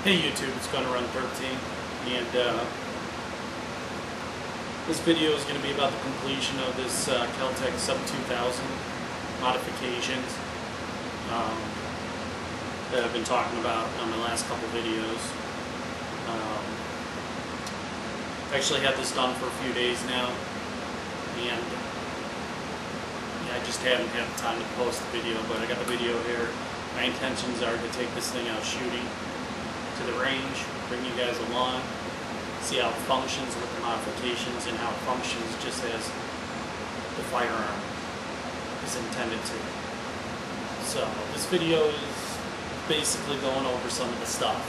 Hey YouTube, it's going to run 13, and this video is going to be about the completion of this Kel-Tec sub 2000 modifications that I've been talking about on my last couple videos. I actually had this done for a few days now, and I just haven't had the time to post the video, but I got the video here. My intentions are to take this thing out shooting to the range, bring you guys along, see how it functions with the modifications and how it functions just as the firearm is intended to. So this video is basically going over some of the stuff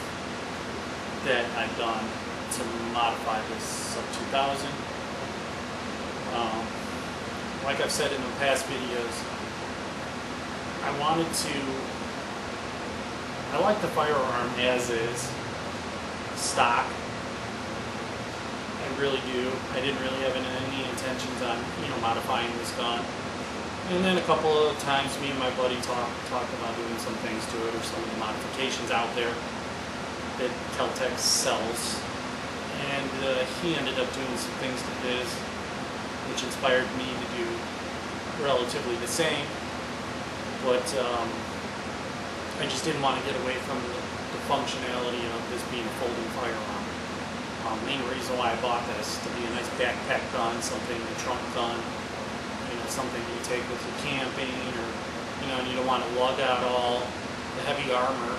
that I've done to modify this sub 2000. Like I've said in the past videos, I like the firearm as is, stock. I really do. I didn't really have any intentions on, modifying this gun. And then a couple of times me and my buddy talked about doing some things to it, or some of the modifications out there that Kel-Tec sells. And he ended up doing some things to his, which inspired me to do relatively the same. But I just didn't want to get away from the functionality of this being a folding firearm. Main reason why I bought this, to be a nice backpack gun, something, a trunk gun, something you take with you camping, or, and you don't want to lug out all the heavy armor,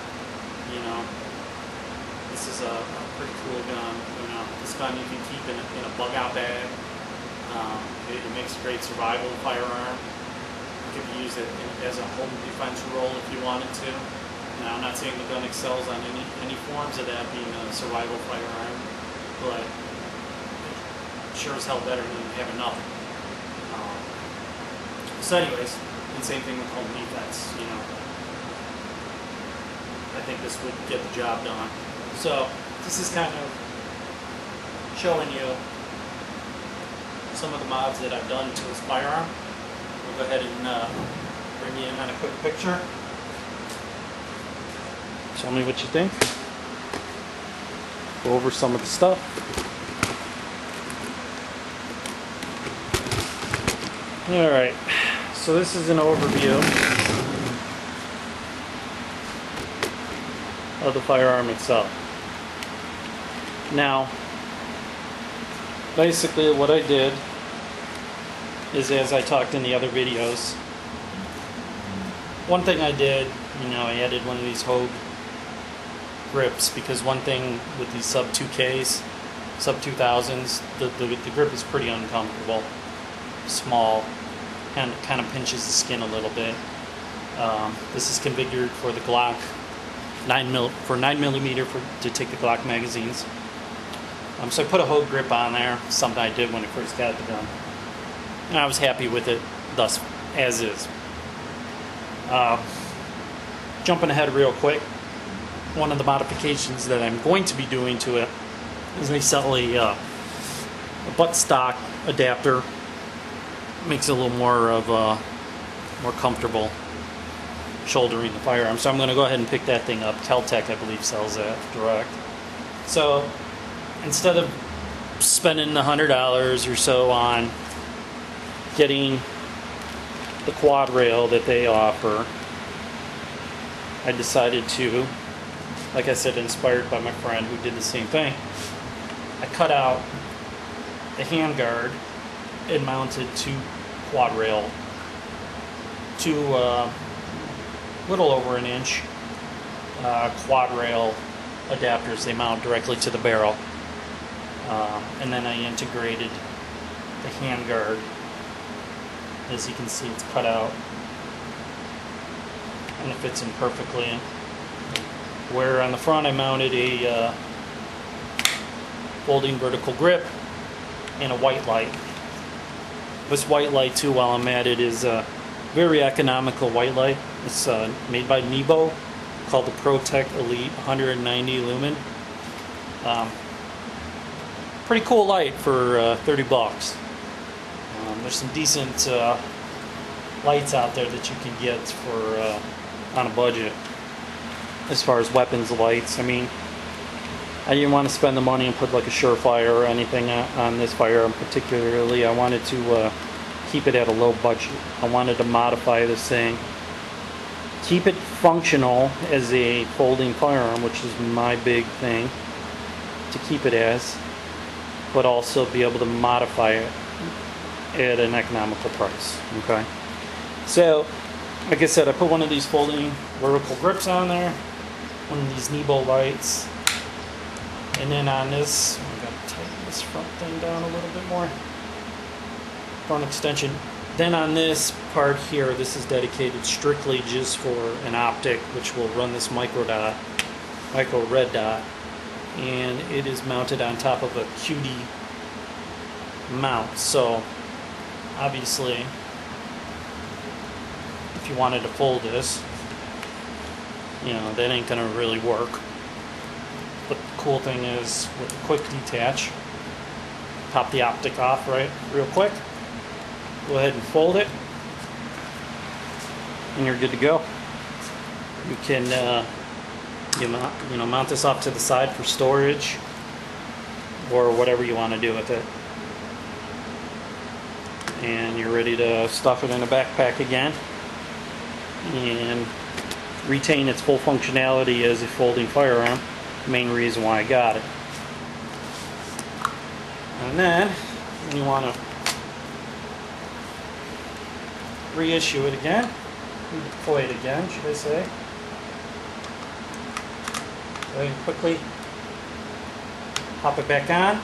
This is a pretty cool gun, This gun you can keep in a bug out bag. It makes a great survival firearm. You could use it as a home defense role if you wanted to. Now, I'm not saying the gun excels on any forms of that being a survival firearm, but it sure as hell better than having nothing. So anyways, and same thing with home defense, I think this would get the job done. So this is kind of showing you some of the mods that I've done to this firearm. We'll go ahead and bring you in on a quick picture. Tell me what you think. Go over some of the stuff. Alright, so this is an overview of the firearm itself. Now, basically what I did is, as I talked in the other videos, one thing I did, I added one of these Hogue grips, because one thing with these sub 2Ks, sub 2000s, the grip is pretty uncomfortable, small, and kind of pinches the skin a little bit. This is configured for the Glock 9mm to take the Glock magazines. So I put a Hogue grip on there, something I did when I first got the gun, and I was happy with it thus as is. Jumping ahead real quick, one of the modifications that I'm going to be doing to it is they sell a buttstock adapter. Makes it a little more comfortable shouldering the firearm. So I'm going to go ahead and pick that thing up. Kel-Tec, I believe, sells that direct. So instead of spending $100 or so on getting the quad rail that they offer, I decided to, like I said, inspired by my friend who did the same thing, I cut out the handguard and mounted two quad rail, little over an inch quad rail adapters. They mount directly to the barrel, and then I integrated the handguard. As you can see, it's cut out and it fits in perfectly. Where on the front I mounted a folding vertical grip and a white light. This white light, too, while I'm at it, is a very economical white light. It's made by Nebo, called the ProTech Elite 190 lumen. Pretty cool light for 30 bucks. There's some decent lights out there that you can get for on a budget. As far as weapons lights, I mean, I didn't want to spend the money and put like a Surefire or anything on this firearm particularly. I wanted to keep it at a low budget. I wanted to modify this thing, keep it functional as a folding firearm, which is my big thing to keep it as, but also be able to modify it at an economical price. Okay, so like I said, I put one of these folding vertical grips on there, one of these knee bolt lights, and then on this, I'm going to tighten this front thing down a little bit more, front extension. Then on this part here, this is dedicated strictly just for an optic, which will run this micro red dot, and it is mounted on top of a QD mount. So obviously, if you wanted to fold this, you know, that ain't gonna really work. But the cool thing is, with the quick detach, pop the optic off real quick, go ahead and fold it, and you're good to go. You can mount this off to the side for storage or whatever you want to do with it, and you're ready to stuff it in a backpack again and retain its full functionality as a folding firearm. Main reason why I got it. And then when you want to reissue it again, redeploy it again, should I say, go ahead and quickly pop it back on,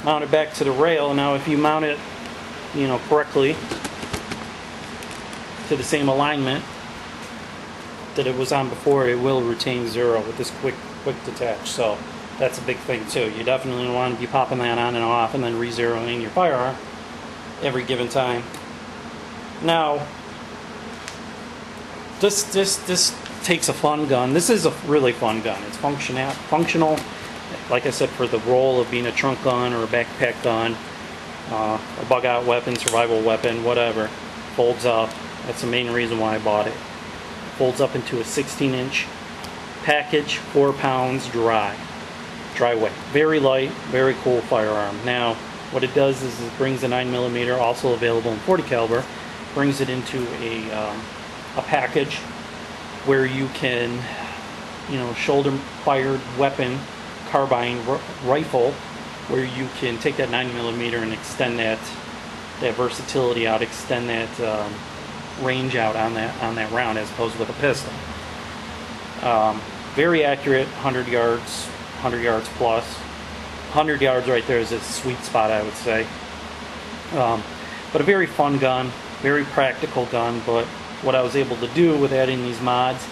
mount it back to the rail. Now if you mount it, you know, correctly to the same alignment that it was on before, it will retain zero with this quick detach. So that's a big thing too. You definitely want to be popping that on and off and then re-zeroing your firearm every given time. Now this takes a fun gun. This is a really fun gun. It's functional, like I said, for the role of being a trunk gun or a backpack gun, a bug out weapon, survival weapon, whatever. Folds up. That's the main reason why I bought it. Folds up into a 16-inch package, 4 pounds dry weight. Very light, very cool firearm. Now, what it does is it brings a 9mm, also available in 40 caliber, brings it into a package where you can, you know, shoulder-fired weapon, carbine rifle, where you can take that 9mm and extend that versatility out, extend that range out on that round, as opposed with a pistol. Very accurate, 100 yards plus. 100 yards right there is a sweet spot, I would say. But a very fun gun, very practical gun. But what I was able to do with adding these mods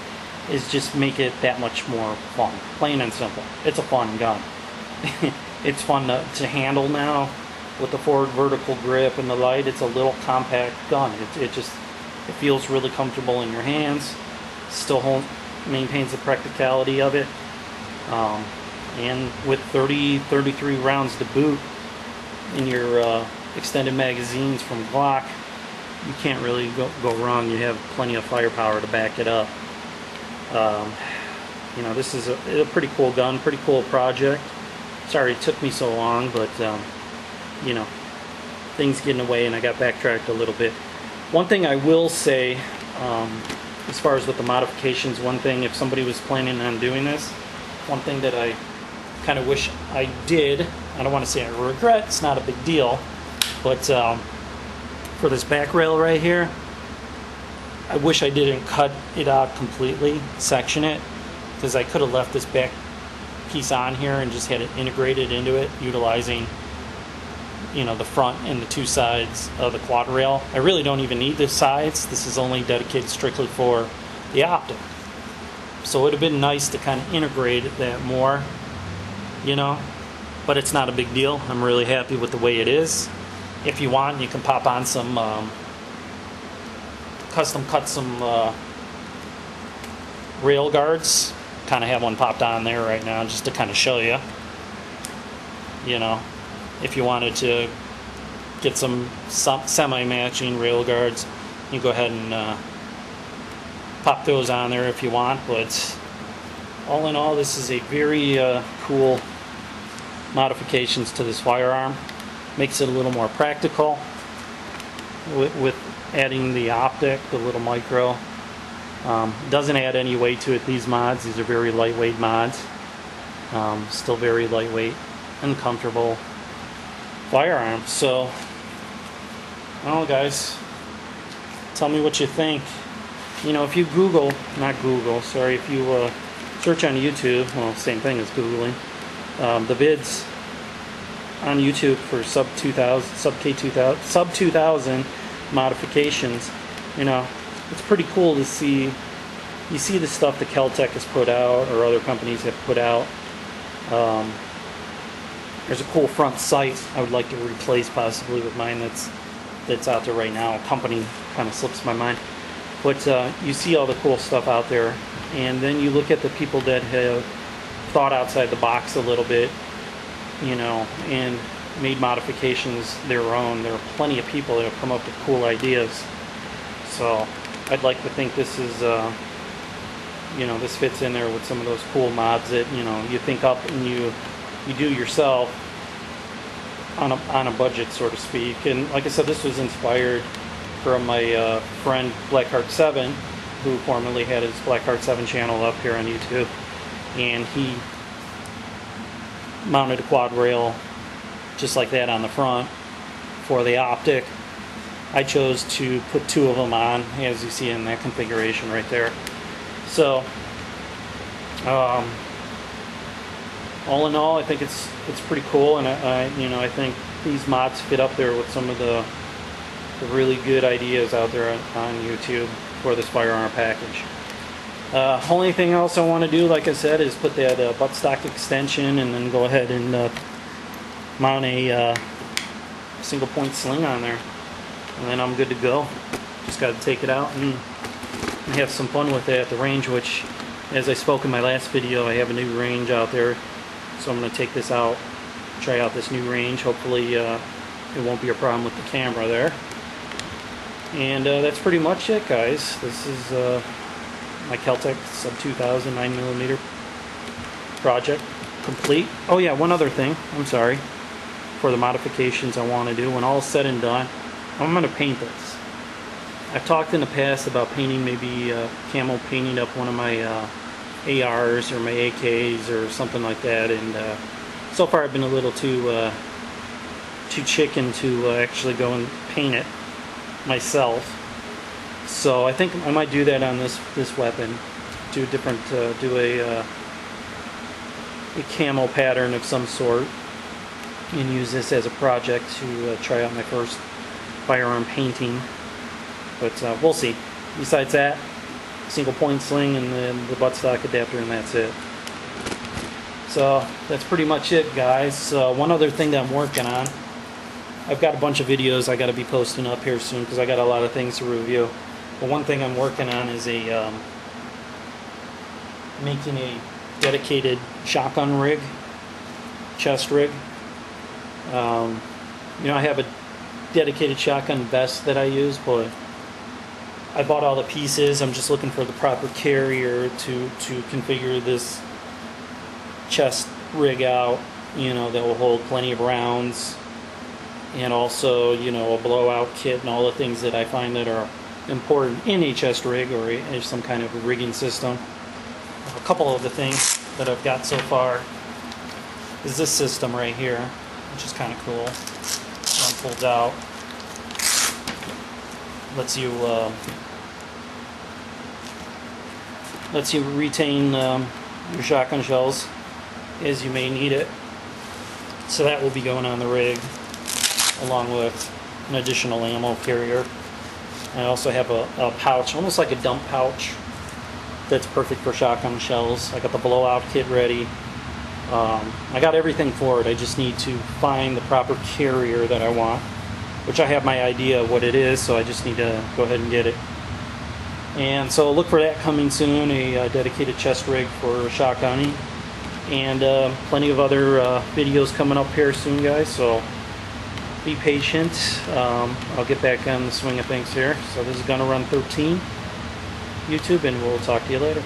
is just make it that much more fun, plain and simple. It's a fun gun. It's fun to handle now with the forward vertical grip and the light. It's a little compact gun. It feels really comfortable in your hands. Still maintains the practicality of it. And with 33 rounds to boot in your extended magazines from Glock, you can't really go wrong. You have plenty of firepower to back it up. You know, this is a pretty cool gun, pretty cool project. Sorry it took me so long, but you know, things get in the way and I got backtracked a little bit. One thing I will say, as far as with the modifications, one thing, if somebody was planning on doing this, one thing that I kind of wish I did, I don't want to say I regret, it's not a big deal, but for this back rail right here, I wish I didn't cut it out completely, section it, because I could have left this back piece on here and just had it integrated into it, utilizing, you know, the front and the two sides of the quad rail. I really don't even need the sides. This is only dedicated strictly for the optic. So it would have been nice to kind of integrate that more, you know, but it's not a big deal. I'm really happy with the way it is. If you want, you can pop on some custom cut some rail guards. Kind of have one popped on there right now just to kind of show you. You know, if you wanted to get some semi-matching rail guards, you go ahead and pop those on there if you want. But All in all, this is a very cool modifications to this firearm. Makes it a little more practical with adding the optic, the little micro. Doesn't add any weight to it, these mods. These are very lightweight mods. Still very lightweight and comfortable firearm. So, well guys, tell me what you think. You know, if you if you search on YouTube, well, same thing as Googling, the vids on YouTube for sub 2000 modifications, you know, it's pretty cool to see. You see the stuff that Kel-Tec has put out or other companies have put out. There's a cool front sight I would like to replace possibly with mine that's out there right now. Company kind of slips my mind. But you see all the cool stuff out there, and then you look at the people that have thought outside the box a little bit, you know, and made modifications their own. There are plenty of people that have come up with cool ideas. So I'd like to think this is, you know, this fits in there with some of those cool mods that, you know, you think up and you do yourself on a budget, so to speak. And like I said, this was inspired from my friend Blackheart7, who formerly had his Blackheart7 channel up here on YouTube, and he mounted a quad rail just like that on the front for the optic. I chose to put two of them on, as you see in that configuration right there. So all in all, I think it's pretty cool, and I think these mods fit up there with some of the really good ideas out there on YouTube for this firearm package. Only thing else I want to do, like I said, is put that buttstock extension and then go ahead and mount a single point sling on there, and then I'm good to go. Just got to take it out and have some fun with it at the range, which, as I spoke in my last video, I have a new range out there, so I'm going to take this out, try out this new range. Hopefully it won't be a problem with the camera there. And that's pretty much it, guys. This is my Kel-Tec sub 2000 9mm project complete. Oh yeah, one other thing, I'm sorry, for the modifications I want to do, when all is said and done, I'm going to paint this. I've talked in the past about painting, maybe camo painting up one of my ARs or my AKs or something like that, and so far I've been a little too chicken to actually go and paint it myself. So I think I might do that on this weapon. Do a different, do a camo pattern of some sort, and use this as a project to try out my first firearm painting. But we'll see. Besides that, single point sling and then the buttstock adapter, and that's it. So that's pretty much it, guys. One other thing that I'm working on, I've got a bunch of videos I got to be posting up here soon because I got a lot of things to review. But one thing I'm working on is making a dedicated shotgun rig, chest rig. You know, I have a dedicated shotgun vest that I use, but I bought all the pieces. I'm just looking for the proper carrier to configure this chest rig out, you know, that will hold plenty of rounds, and also, you know, a blowout kit and all the things that I find that are important in a chest rig or some kind of a rigging system. A couple of the things that I've got so far is this system right here, which is kind of cool. One folds out, lets you retain your shotgun shells as you may need it. So that will be going on the rig, along with an additional ammo carrier. I also have a pouch, almost like a dump pouch, that's perfect for shotgun shells. I got the blowout kit ready. I got everything for it. I just need to find the proper carrier that I want, which I have my idea of what it is, so I just need to go ahead and get it. And so look for that coming soon, a dedicated chest rig for shotgunning, and plenty of other videos coming up here soon, guys, so be patient. I'll get back on the swing of things here. So this is Gonna Run 13 YouTube, and we'll talk to you later.